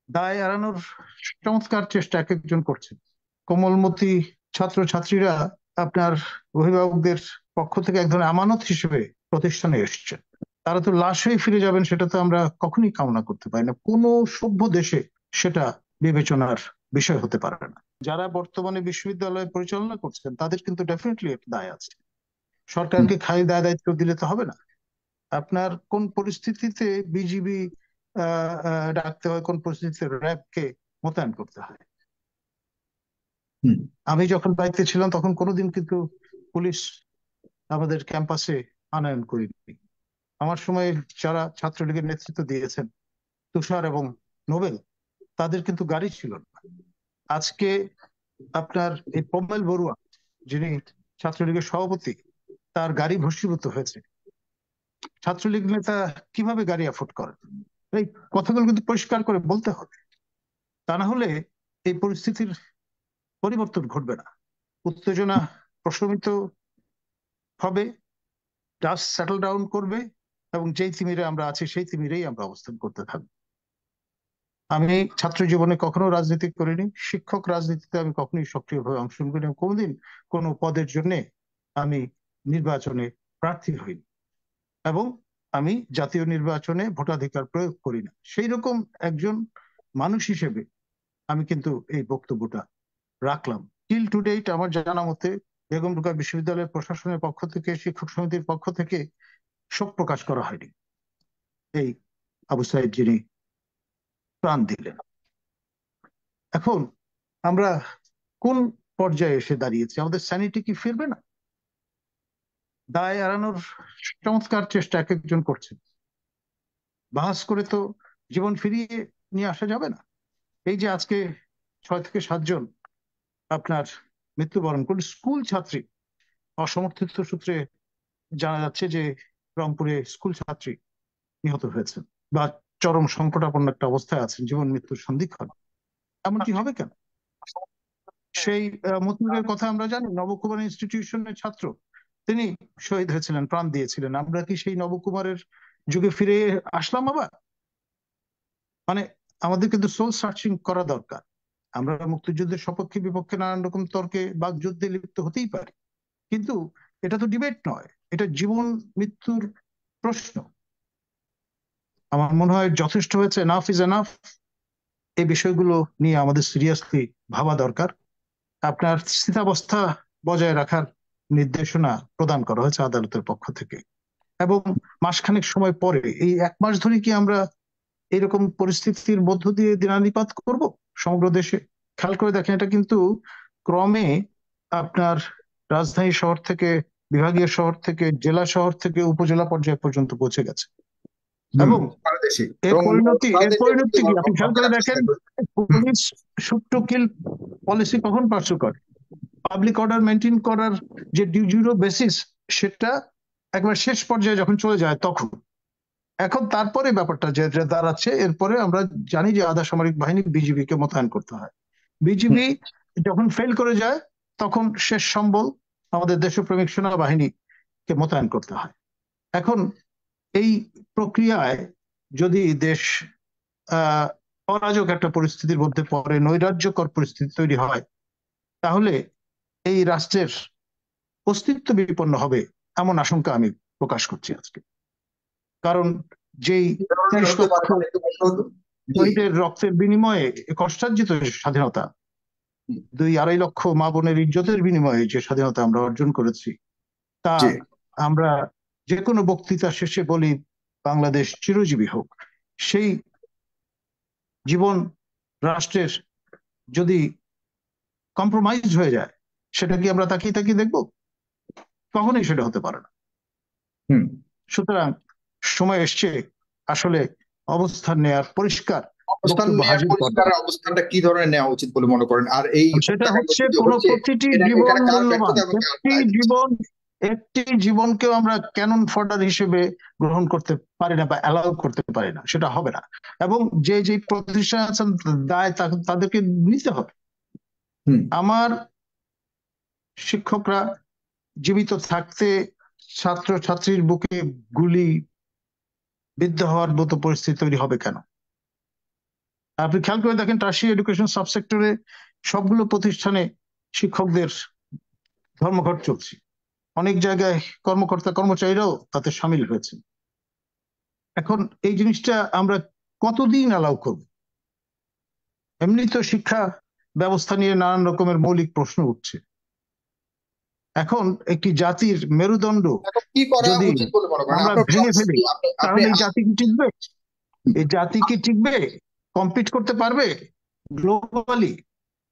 দায় এড়ানোর চমৎকার চেষ্টা এক একজন করছেন। কোমলমতি ছাত্র ছাত্রীরা আপনার অভিভাবকদের পক্ষ থেকে এক ধরনের আমানত হিসেবে প্রতিষ্ঠানে এসছে। তারা তো লাশ হয়ে ফিরে যাবেন, সেটা তো আমরা কখনোই কামনা করতে পারি না। কোনো সভ্য দেশে সেটা বিবেচনার বিষয় হতে পারে না। যারা বর্তমানে বিশ্ববিদ্যালয় পরিচালনা করছেন তাদের কিন্তু ডেফিনেটলি একটা দায় আছে। হুম। সরকারকে খালি দায় দায়িত্ব দিলে তো হবে না। আপনার কোন পরিস্থিতিতে বিজিবি ডাকতে হয়, কোন পরিস্থিতিতে র্যাবকে মোতায়েন করতে হয়। হুম। আমি যখন দায়িত্বে ছিলাম তখন কোনোদিন কিন্তু পুলিশ আমাদের ক্যাম্পাসে আনয়ন করিনি। আমার সময় যারা ছাত্রলীগের নেতৃত্ব দিয়েছেন, তুষার এবং নোবেল, তাদের কিন্তু গাড়ি ছিল না। আজকে আপনার এই প্রমেল বড়ুয়া, যিনি ছাত্রলীগের সভাপতি, তার গাড়ি ভস্মীভূত হয়েছে। ছাত্রলীগ নেতা কিভাবে গাড়ি অ্যাফোর্ড করেন? এই কথাগুলো কিন্তু পরিষ্কার করে বলতে হবে। তা না হলে এই পরিস্থিতির পরিবর্তন ঘটবে না। উত্তেজনা প্রশমিত হবে, ডাস্ট সেটেল ডাউন করবে, এবং যেই তিমিরে আমরা আছি সেই তিমিরেই আমরা অবস্থান করতে থাকবো। আমি ছাত্র জীবনে কখনো রাজনীতি করিনি, শিক্ষক রাজনীতিতে আমি কখনোই সক্রিয়ভাবে অংশগ্রহণ করিনি, কোনোদিন কোনো পদের জন্য আমি নির্বাচনে প্রার্থী হইনি, এবং আমি জাতীয় নির্বাচনে ভোটাধিকার প্রয়োগ করি না। সেই রকম একজন মানুষ হিসেবে আমি কিন্তু এই বক্তব্যটা রাখলাম। টিল টু ডেট আমার জানা মতে বেগম রোকেয়া বিশ্ববিদ্যালয়ের প্রশাসনের পক্ষ থেকে, শিক্ষক সমিতির পক্ষ থেকে শোক প্রকাশ করা হয়নি এই আবু সাইদ যিনি প্রাণ দিলেন। এখন আমরা কোন পর্যায়ে এসে দাঁড়িয়েছি? আমাদের স্যানিটি কি ফিরবে না? দায় এড়ানোর চমৎকার চেষ্টা এক একজন করছেন। বাহাস করে তো জীবন ফিরিয়ে নিয়ে আসা যাবে না। এই যে আজকে 6 থেকে 7 জন আপনার মৃত্যুবরণ করল, স্কুল ছাত্রী, অসমর্থিত সূত্রে জানা যাচ্ছে যে রংপুরে স্কুল ছাত্রী নিহত হয়েছেন বা চরম সংকটাপন্ন একটা অবস্থায় আছেন, জীবন মৃত্যুর সন্ধিক্ষণ। এমনটি হবে কেন? সেই মতিউরের কথা আমরা জানি, নবকুমার ইনস্টিটিউশনের ছাত্র, তিনি শহীদ হয়েছিলেন, প্রাণ দিয়েছিলেন। আমরা কি সেই নবকুমারের যুগে ফিরে আসলাম আবার? মানে আমাদের কিন্তু সোল সার্চিং করা দরকার। আমরা মুক্তিযুদ্ধের সপক্ষে বিপক্ষে নানান রকম তর্কে বাকযুদ্ধে লিপ্ত হতেই পারি, কিন্তু এটা তো ডিবেট নয়, এটা জীবন মৃত্যুর প্রশ্ন। আমার মনে হয় যথেষ্ট হয়েছে, এনাফ ইজ এনাফ। এই বিষয়গুলো নিয়ে আমাদের সিরিয়াসলি ভাবা দরকার। আপনার স্থিতাবস্থা বজায় রাখার নির্দেশনা প্রদান করা হয়েছে আদালতের পক্ষ থেকে, এবং মাসখানেক সময় পরে, এই 1 মাস ধরে কি আমরা এরকম পরিস্থিতির মধ্য দিয়ে দিনানিপাত করব সমগ্র দেশে? খেয়াল করে দেখেন, এটা কিন্তু ক্রমে আপনার রাজধানী শহর থেকে, বিভাগীয় শহর থেকে, জেলা শহর থেকে উপজেলা পর্যায় পর্যন্ত পৌঁছে গেছে। হুম। এবং সারা দেশে এর এবং পরিণতি সারা এর দেশে পরিণতি কি আপনি খেয়াল করে ফেরার চেষ্টা দেখেন। করে। হুম। Police shoot to kill policy কখন পার্সু করে? পাবলিক অর্ডার মেনটেন করার যে ডিউজিরো বেসিস, সেটা একবার শেষ পর্যায়ে যখন চলে যায় তখন। এখন তারপরে ব্যাপারটা যে যে দাঁড়াচ্ছে, এরপরে আমরা জানি যে আধা সামরিক বাহিনী বিজিবি কে মোতায়েন করতে হয়। হুম। বিজিবি যখন ফেল করে যায়, তখন শেষ সম্বল আমাদের দেশপ্রেমিক সেনাবাহিনীকে মোতায়েন করতে হয়। এখন এই প্রক্রিয়ায় যদি দেশ আহ অরাজক একটা পরিস্থিতির মধ্যে পড়ে, নৈরাজ্যকর পরিস্থিতি তৈরি হয়, তাহলে এই রাষ্ট্রের অস্তিত্ব বিপন্ন হবে, এমন আশঙ্কা আমি প্রকাশ করছি আজকে। কারণ যেই কি ধরনের 30 হতে লক্ষ পারে মানে একটু বলতে হতো। জি। শহীদের রক্তের বিনিময়ে কষ্টার্জিত স্বাধীনতা, হুম। 2-2.5 লক্ষ মা বোনের ইজ্জতের বিনিময়ে যে স্বাধীনতা আমরা অর্জন করেছি, তা জি। আমরা যে কোনো বক্তৃতা শেষে বলি বাংলাদেশ চিরজীবী হোক। সেই জীবন রাষ্ট্রের যদি কম্প্রোমাইজ হয়ে যায়, সেটা কি আমরা তাকিয়ে তাকিয়ে দেখবো? কখনোই সেটা হতে পারে না। হুম। সুতরাং সময় এসছে আসলে অবস্থান নেয়ার, পরিষ্কার অবস্থান বক্তব্য নেওয়ার হাজির পরিষ্কার করবার। অবস্থানটা কি ধরনের নেওয়া উচিত বলে মনে করেন? আর এই সেটা হত্যাকাণ্ড হচ্ছে যে কোন হচ্ছে, প্রতিটি এটা জীবন এখানে কার মূল্যবান। ব্যর্থতা এবং কার একটি দায়? জীবন, একটি জীবনকেও আমরা ক্যানন ফডার হিসেবে গ্রহণ করতে পারি না বা অ্যালাউ করতে পারি না, সেটা হবে না। এবং যে যে প্রতিষ্ঠান আছেন, দায় তাদেরকে নিতে হবে। হুম। আমার শিক্ষকরা জীবিত থাকতে ছাত্র ছাত্রীর বুকে গুলি বিদ্ধ হওয়ার মতো পরিস্থিতি তৈরি হবে কেন? আপনি খেয়াল করে দেখেন টার্সিয়ারি এডুকেশন সাবসেক্টরে সবগুলো প্রতিষ্ঠানে শিক্ষকদের ধর্মঘট চলছে। অনেক জায়গায় কর্মকর্তা কর্মচারীরাও তাতে সামিল হয়েছে। এখন এই জিনিসটা আমরা কতদিন অ্যালাউ করব? এমনি তো শিক্ষা ব্যবস্থা নিয়ে নানান রকমের মৌলিক প্রশ্ন উঠছে। এখন একটি জাতির মেরুদণ্ড এখন কি করা যদি উচিত বলে মনে করেন আমরা আপনার ভেঙে চয়েস ফেলি, কি? আপনি আপনি তাহলে এই জাতি কি টিকবে? এই জাতি কি টিকবে? কম্পিট করতে পারবে গ্লোবালি?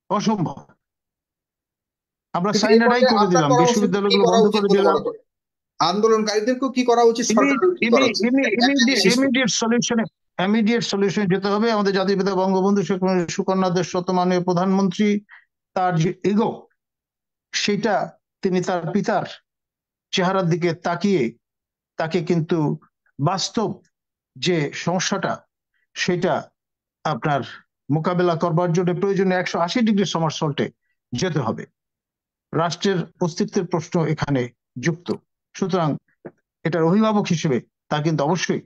অসম্ভব। আমরা কিন্তু এই সাইনারাই পর্যায়ে করে আপনার দিলাম, করা উচিত কি বিশ্ববিদ্যালয়গুলো করা বন্ধ উচিত করে বলে দিলাম। মনে করেন? আন্দোলনকারীদেরকেও কি করা উচিত, সরকারের কি করা উচিত? একটা শেষ করি। ইমিডিয়েট সলিউশনে যেতে হবে। আমাদের জাতির পিতা বঙ্গবন্ধু শেখ মুজিবুর সুকন্যা দেশরত মাননীয় প্রধানমন্ত্রী, তার যে ইগো, সেটা তিনি তার পিতার চেহারার দিকে তাকিয়ে তাকে কিন্তু বাস্তব যে সমস্যাটা, সেটা আপনার মোকাবেলা করবার জন্য প্রয়োজনে 180 ডিগ্রি সমারসল্টে যেতে হবে। রাষ্ট্রের অস্তিত্বের প্রশ্ন এখানে যুক্ত। সুতরাং এটার অভিভাবক হিসেবে তা কিন্তু অবশ্যই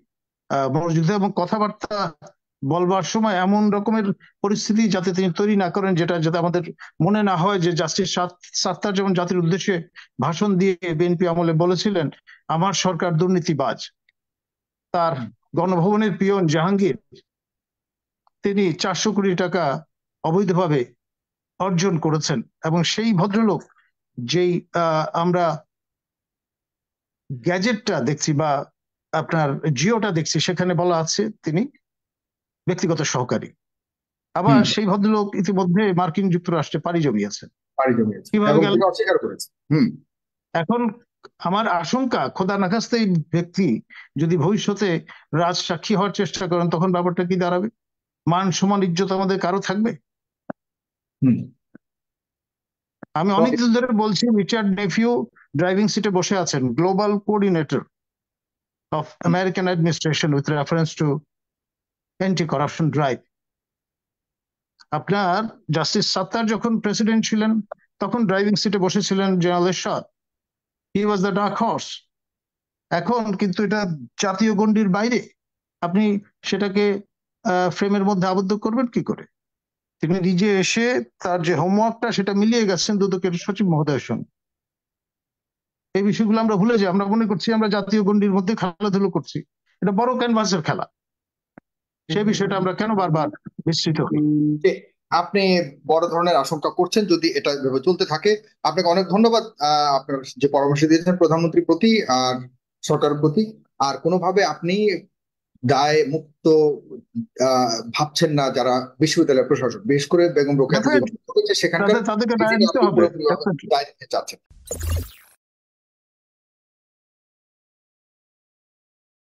মনোযোগ এবং কথাবার্তা বলবার সময় এমন রকমের পরিস্থিতি যাতে তিনি তৈরি না করেন, যেটা যাতে আমাদের মনে না হয় যে জাস্টিস সাত্তার যেমন জাতির উদ্দেশ্যে ভাষণ দিয়ে বিএনপি আমলে বলেছিলেন, আমার সরকার দুর্নীতিবাজ। তার গণভবনের পিয়ন জাহাঙ্গীর, তিনি 400 কোটি টাকা অবৈধভাবে অর্জন করেছেন, এবং সেই ভদ্রলোক যেই আমরা গ্যাজেটটা দেখছি বা আপনার জিওটা দেখছি, সেখানে বলা আছে তিনি ব্যক্তিগত সহকারী। আবার সেই ভদ্রলোক ইতিমধ্যে মার্কিন যুক্তরাষ্ট্রে পাড়ি জমিয়েছেন। পাড়ি জমিয়েছে কিভাবে এবং গেল? তিনি অস্বীকার করেছে। এখন আমার আশঙ্কা, খোদা না খাস্তে এই ব্যক্তি যদি ভবিষ্যতে রাজসাক্ষী হওয়ার চেষ্টা করেন, তখন ব্যাপারটা কি দাঁড়াবে? মান সম্মান ইজ্জত আমাদের কারো থাকবে? আমি অনেকদিন ধরে বলছি, রিচার্ড নেফিউ ড্রাইভিং সিটে বসে আছেন, global coordinator of American administration with reference to anti corruption drive. আপনার জাস্টিস সাত্তার যখন প্রেসিডেন্ট ছিলেন, তখন ড্রাইভিং সিটে বসেছিলেন general Ershad. He was the dark horse. এখন কিন্তু এটা জাতীয় গণ্ডির বাইরে। আপনি সেটাকে ফ্রেমের মধ্যে আবদ্ধ করবেন কি করে? তিনি নিজে এসে তার যে হোমওয়ার্কটা, সেটা মিলিয়ে গেছেন দুদকের সচিব মহোদয়ের সঙ্গে। এই বিষয়গুলো আমরা ভুলে যাই। আমরা মনে করছি আমরা জাতীয় গণ্ডির মধ্যে খেলাধুলো করছি। এটা বড় ক্যানভাসের খেলা। সেই বিষয়টা আমরা কেন বারবার বিস্তৃত হই? আপনি বড় ধরনের আশঙ্কা করছেন যদি এটা এভাবে চলতে থাকে। আপনাকে অনেক ধন্যবাদ আপনার যে পরামর্শ দিয়েছেন প্রধানমন্ত্রীর প্রতি আর সরকারের প্রতি। আর কোনোভাবে আপনি দায় মুক্ত ভাবছেন না যারা বিশ্ববিদ্যালয়ের প্রশাসক, বিশেষ করে বেগম রোকেয়া যে সেখানকার তাদেরকে দায় নিতে হবে। পুরোপুরি দায় নিতে চাচ্ছেন।